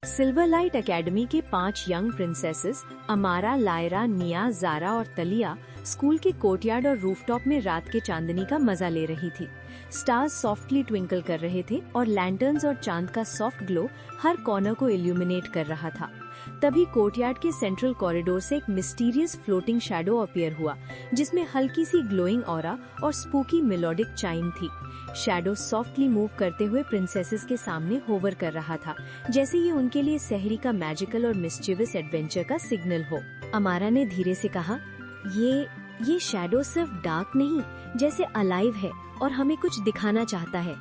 Silverlight academy के 5 young princesses अमारा, Lyra, निया, जारा और तलिया स्कूल के कोर्टयार्ड और रूफटॉप में रात के चांदनी का मजा ले रही थी। स्टार्स सॉफ्टली ट्विंकल कर रहे थे और लैंटर्न्स और चांद का सॉफ्ट ग्लो हर कॉर्नर को इल्यूमिनेट कर रहा था। तभी कोर्टयार्ड के सेंट्रल कॉरिडोर से एक मिस्टीरियस फ्लोटिंग शैडो अपीयर हुआ, जिसमें हल्की सी ग्लोइंग ऑरा और स्पूकी मेलोडिक चाइम थी। शैडो सॉफ्टली मूव करते हुए प्रिंसेसेस के सामने होवर कर रहा था, जैसे ये उनके लिए सहरी का मैजिकल और मिस्चीवियस एडवेंचर का सिग्नल हो। अमारा ने धीरे से कहा, ये शैडो सिर्फ डार्क नहीं, जैसे अलाइव है और हमें कुछ दिखाना चाहता है।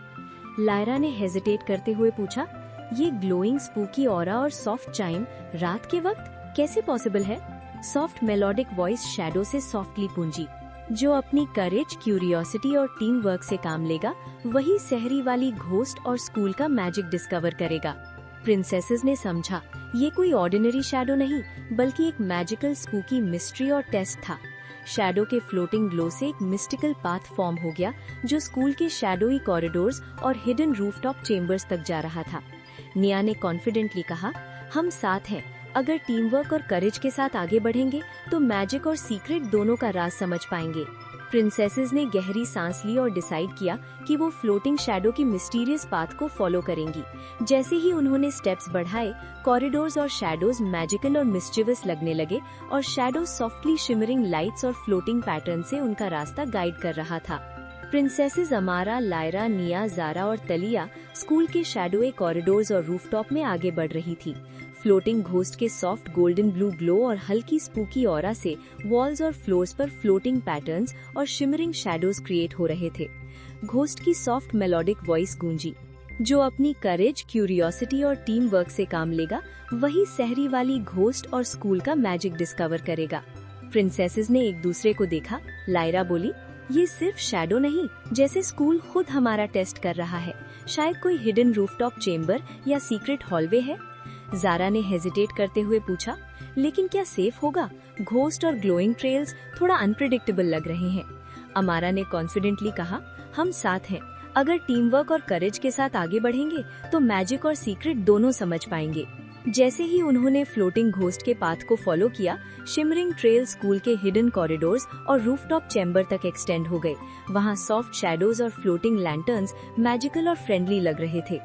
लायरा ने हेजिटेट करते हुए पूछा, ये ग्लोइंग स्पूकी ऑरा और सॉफ्ट चाइम रात के वक्त कैसे पॉसिबल है? सॉफ्ट मेलोडिक वॉइस शैडो से सॉफ्टली पूंजी, जो अपनी करेज, क्यूरियोसिटी और टीम वर्क से काम लेगा, वही सहरी वाली घोस्ट और स्कूल का मैजिक डिस्कवर करेगा। प्रिंसेसेस ने समझा, ये कोई ऑर्डिनरी शैडो नहीं, बल्कि एक मैजिकल स्पूकी मिस्ट्री और टेस्ट था। शैडो के फ्लोटिंग ग्लो से एक मिस्टिकल पाथ फॉर्म हो गया, जो स्कूल के शैडोई कॉरिडोर्स और हिडन रूफटॉप चेम्बर्स तक जा रहा था। निया ने कॉन्फिडेंटली कहा, हम साथ हैं। अगर टीम वर्क और करेज के साथ आगे बढ़ेंगे तो मैजिक और सीक्रेट दोनों का राज समझ पाएंगे। प्रिंसेसेस ने गहरी सांस ली और डिसाइड किया कि वो फ्लोटिंग शैडो की मिस्टीरियस पाथ को फॉलो करेंगी। जैसे ही उन्होंने स्टेप्स बढ़ाए, कॉरिडोर्स और शैडोज मैजिकल और मिस्चिवस लगने लगे और शैडो सॉफ्टली शिमरिंग लाइट्स और फ्लोटिंग पैटर्न से उनका रास्ता गाइड कर रहा था। प्रिंसेसेस अमारा, लायरा, निया, जारा और तलिया स्कूल के शैडोए कॉरिडोर्स और रूफटॉप में आगे बढ़ रही थी। फ्लोटिंग घोस्ट के सॉफ्ट गोल्डन ब्लू ग्लो और हल्की स्पूकी ऑरा से वॉल्स और फ्लोर्स पर फ्लोटिंग पैटर्न्स और शिमरिंग शैडोज क्रिएट हो रहे थे। घोस्ट की सॉफ्ट मेलोडिक वॉइस गूंजी, जो अपनी करेज, क्यूरियोसिटी और टीम वर्क से काम लेगा, वही सहरी वाली घोस्ट और स्कूल का मैजिक डिस्कवर करेगा। प्रिंसेसेस ने एक दूसरे को देखा। लायरा बोली, ये सिर्फ शैडो नहीं, जैसे स्कूल खुद हमारा टेस्ट कर रहा है। शायद कोई हिडन रूफटॉप चेम्बर या सीक्रेट हॉलवे है। जारा ने हेजिटेट करते हुए पूछा, लेकिन क्या सेफ होगा? घोस्ट और ग्लोइंग ट्रेल्स थोड़ा अनप्रेडिक्टेबल लग रहे हैं। अमारा ने कॉन्फिडेंटली कहा, हम साथ हैं। अगर टीम वर्क और करेज के साथ आगे बढ़ेंगे तो मैजिक और सीक्रेट दोनों समझ पाएंगे। जैसे ही उन्होंने फ्लोटिंग घोस्ट के पाथ को फॉलो किया, शिमरिंग ट्रेल स्कूल के हिडन कॉरिडोर्स और रूफटॉप चैम्बर तक एक्सटेंड हो गए। वहाँ सॉफ्ट शैडोज और फ्लोटिंग लैंटर्न्स मैजिकल और फ्रेंडली लग रहे थे।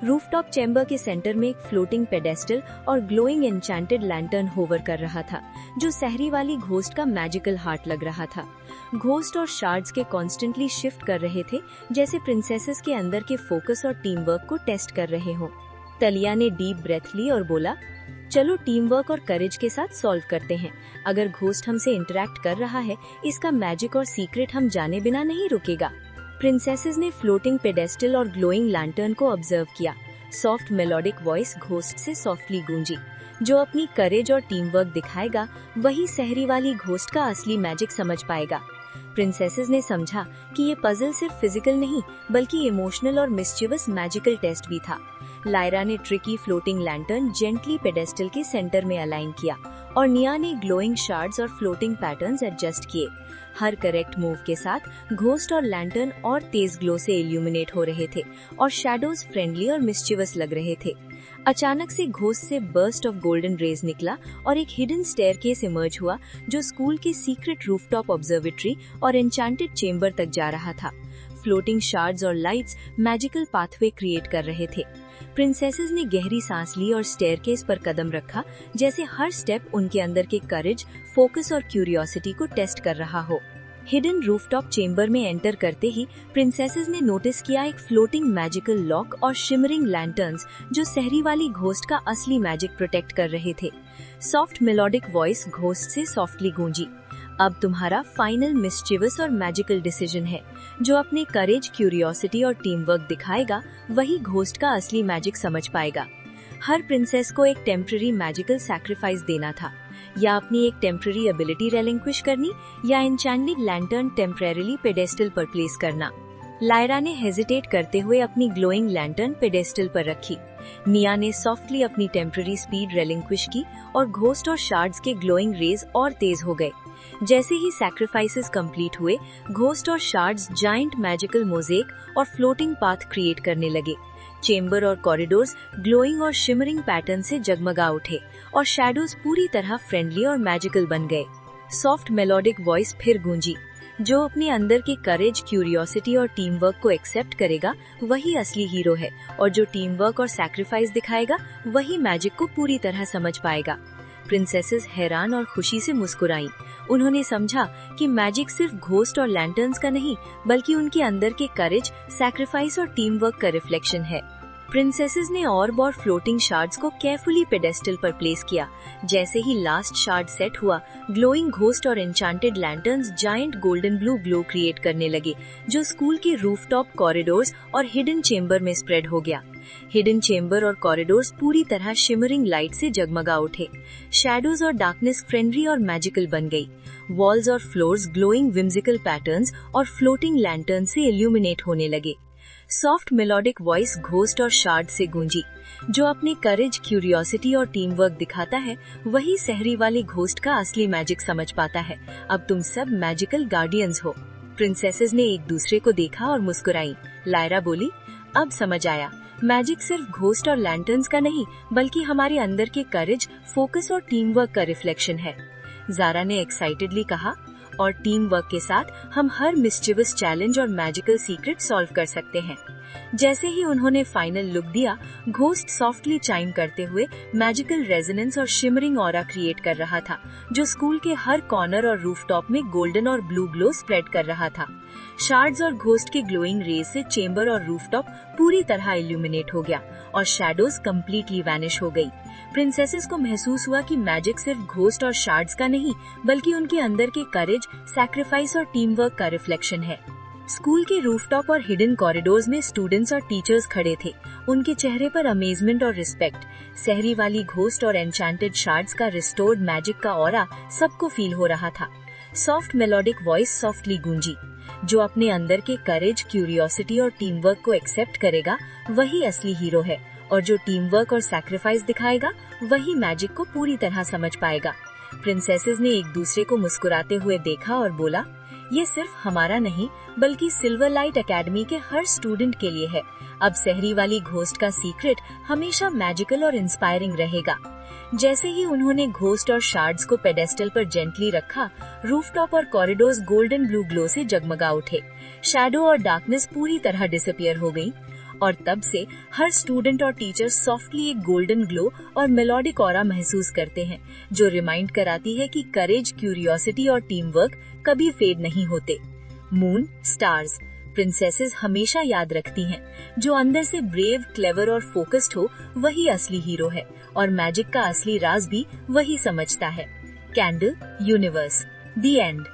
रूफटॉप चैम्बर के सेंटर में एक फ्लोटिंग पेडेस्टल और ग्लोइंग एन्चेंटेड लैंटर्न होवर कर रहा था, जो सहरी वाली घोस्ट का मैजिकल हार्ट लग रहा था। घोस्ट और शार्ड्स के कॉन्स्टेंटली शिफ्ट कर रहे थे, जैसे प्रिंसेसेस के अंदर के फोकस और टीम वर्क को टेस्ट कर रहे हों। तलिया ने डीप ब्रेथ ली और बोला, चलो टीम वर्क और करेज के साथ सॉल्व करते हैं। अगर घोस्ट हमसे इंटरेक्ट कर रहा है, इसका मैजिक और सीक्रेट हम जाने बिना नहीं रुकेगा। प्रिंसेसेस ने फ्लोटिंग पेडेस्टल और ग्लोइंग लैंटर्न को ऑब्जर्व किया। सॉफ्ट मेलोडिक वॉइस घोस्ट से सॉफ्टली गूंजी, जो अपनी करेज और टीम वर्क दिखाएगा, वही सहरी वाली घोस्ट का असली मैजिक समझ पाएगा। प्रिंसेसेस ने समझा कि ये पजल सिर्फ फिजिकल नहीं, बल्कि इमोशनल और मिस्चीवस मैजिकल टेस्ट भी था। लायरा ने tricky floating lantern gently pedestal के सेंटर में अलाइन किया और निया ने ग्लोइंग शार्ड्स और फ्लोटिंग पैटर्न्स एडजस्ट किए। हर करेक्ट मूव के साथ घोस्ट और लैंटर्न और तेज ग्लो से इल्यूमिनेट हो रहे थे और शैडोज फ्रेंडली और मिस्चीवस लग रहे थे। अचानक से घोस्ट से बर्स्ट ऑफ गोल्डन रेज निकला और एक हिडन स्टेयरकेस इमर्ज हुआ, जो स्कूल के सीक्रेट रूफटॉप ऑब्जर्वेटरी और एन्चेंटेड चेम्बर तक जा रहा था। फ्लोटिंग शार्ड्स और लाइट्स मैजिकल पाथवे क्रिएट कर रहे थे। प्रिंसेसेस ने गहरी सांस ली और स्टेयरकेस पर कदम रखा, जैसे हर स्टेप उनके अंदर के करेज, फोकस और क्यूरियोसिटी को टेस्ट कर रहा हो। हिडन रूफटॉप चेम्बर में एंटर करते ही प्रिंसेसेस ने नोटिस किया एक फ्लोटिंग मैजिकल लॉक और शिमरिंग लैंटर्न्स, जो सहरी वाली घोस्ट का असली मैजिक प्रोटेक्ट कर रहे थे। सॉफ्ट मेलोडिक वॉइस घोस्ट से सॉफ्टली गूंजी, अब तुम्हारा फाइनल मिस्चीवस और मैजिकल डिसीजन है। जो अपने करेज, क्यूरियोसिटी और टीम वर्क दिखाएगा, वही घोस्ट का असली मैजिक समझ पाएगा। हर प्रिंसेस को एक टेम्पररी मैजिकल सैक्रिफाइस देना था, या अपनी एक टेम्पररी एबिलिटी रेलिंक्विश करनी, या एन्चेंटेड लैंटर्न टेम्परेरीली पेडेस्टल पर प्लेस करना। लायरा ने हेजिटेट करते हुए अपनी ग्लोइंग लैंटर्न पेडेस्टल पर रखी। निया ने सॉफ्टली अपनी टेम्पररी स्पीड रेलिंक्विश की और घोस्ट और शार्ड्स के ग्लोइंग रेज और तेज हो गए। जैसे ही सैक्रिफाइसेस कंप्लीट हुए, घोस्ट और शार्ड्स जायंट मैजिकल मोज़ेक और फ्लोटिंग पाथ क्रिएट करने लगे। चेम्बर और कॉरिडोर्स ग्लोइंग और शिमरिंग पैटर्न से जगमगा उठे और शैडोज पूरी तरह फ्रेंडली और मैजिकल बन गए। सॉफ्ट मेलोडिक वॉइस फिर गूंजी, जो अपने अंदर के करेज, क्यूरियोसिटी और टीम वर्क को एक्सेप्ट करेगा वही असली हीरो है, और जो टीम वर्क और सैक्रिफाइस दिखाएगा वही मैजिक को पूरी तरह समझ पाएगा। प्रिंसेसेस हैरान और खुशी से मुस्कुराईं। उन्होंने समझा कि मैजिक सिर्फ घोस्ट और लैंटर्न्स का नहीं, बल्कि उनके अंदर के करेज, सैक्रिफाइस और टीम वर्क का रिफ्लेक्शन है। प्रिंसेसेस ने ऑर्ब और फ्लोटिंग शार्ड्स को केयरफुली पेडेस्टल पर प्लेस किया। जैसे ही लास्ट शार्ड सेट हुआ, ग्लोइंग घोस्ट और enchanted lanterns giant golden blue glow create करने लगे, जो स्कूल के रूफटॉप, कॉरिडोर्स और हिडन चेम्बर में स्प्रेड हो गया। हिडन चेम्बर और कॉरिडोर्स पूरी तरह शिमरिंग लाइट से जगमगा उठे। शैडोज और डार्कनेस फ्रेंडली और मैजिकल बन गई। वॉल्स और फ्लोर्स ग्लोइंग विम्सिकल पैटर्न्स और फ्लोटिंग लैंटर्न से इल्यूमिनेट होने लगे। सॉफ्ट मेलोडिक वॉइस घोस्ट और शार्ड से गूंजी, जो अपने करेज, क्यूरियोसिटी और टीम वर्क दिखाता है वही सहरी वाली घोस्ट का असली मैजिक समझ पाता है। अब तुम सब मैजिकल गार्डियंस हो। प्रिंसेसेस ने एक दूसरे को देखा और मुस्कुराई। लायरा बोली, अब समझ आया, मैजिक सिर्फ घोस्ट और लैंटर्न्स का नहीं, बल्कि हमारे अंदर के करेज, फोकस और टीम वर्क का रिफ्लेक्शन है। ज़ारा ने एक्साइटेडली कहा, और टीम वर्क के साथ हम हर मिस्चिवस चैलेंज और मैजिकल सीक्रेट सॉल्व कर सकते हैं। जैसे ही उन्होंने फाइनल लुक दिया, घोस्ट सॉफ्टली चाइम करते हुए मैजिकल रेजोनेंस और शिमरिंग ऑरा क्रिएट कर रहा था, जो स्कूल के हर कॉर्नर और रूफटॉप में गोल्डन और ब्लू ग्लो स्प्रेड कर रहा था। शार्ड्स और घोस्ट के ग्लोइंग रेज से चेम्बर और रूफटॉप पूरी तरह इल्यूमिनेट हो गया और शैडोज कम्प्लीटली वैनिश हो गई। प्रिंसेसेस को महसूस हुआ कि मैजिक सिर्फ घोस्ट और शार्ड्स का नहीं, बल्कि उनके अंदर के करेज, सैक्रिफाइस और टीम वर्क का रिफ्लेक्शन है। स्कूल के रूफटॉप और हिडन कॉरिडोर्स में स्टूडेंट्स और टीचर्स खड़े थे। उनके चेहरे पर अमेजमेंट और रिस्पेक्ट। सहरी वाली घोस्ट और एन्चांटेड शार्ड्स का रिस्टोर्ड मैजिक का ऑरा सबको फील हो रहा था। सॉफ्ट मेलोडिक वॉइस सॉफ्टली गूंजी, जो अपने अंदर के करेज, क्यूरियोसिटी और टीम वर्क को एक्सेप्ट करेगा वही असली हीरो है, और जो टीम वर्क और सैक्रिफाइस दिखाएगा वही मैजिक को पूरी तरह समझ पाएगा। प्रिंसेसेस ने एक दूसरे को मुस्कुराते हुए देखा और बोला, ये सिर्फ हमारा नहीं, बल्कि सिल्वर लाइट एकेडमी के हर स्टूडेंट के लिए है। अब सहरी वाली घोस्ट का सीक्रेट हमेशा मैजिकल और इंस्पायरिंग रहेगा। जैसे ही उन्होंने घोस्ट और शार्ड्स को पेडेस्टल पर जेंटली रखा, रूफटॉप और कॉरिडोर्स गोल्डन ब्लू ग्लो से जगमगा उठे। शैडो और डार्कनेस पूरी तरह डिसअपियर हो गई, और तब से हर स्टूडेंट और टीचर सॉफ्टली एक गोल्डन ग्लो और मेलोडिक ऑरा महसूस करते हैं, जो रिमाइंड कराती है कि करेज, क्यूरियोसिटी और टीम वर्क कभी फेड नहीं होते। मून, स्टार्स, प्रिंसेसेस हमेशा याद रखती हैं, जो अंदर से ब्रेव, क्लेवर और फोकस्ड हो वही असली हीरो है, और मैजिक का असली राज भी वही समझता है। Candle, universe, the end.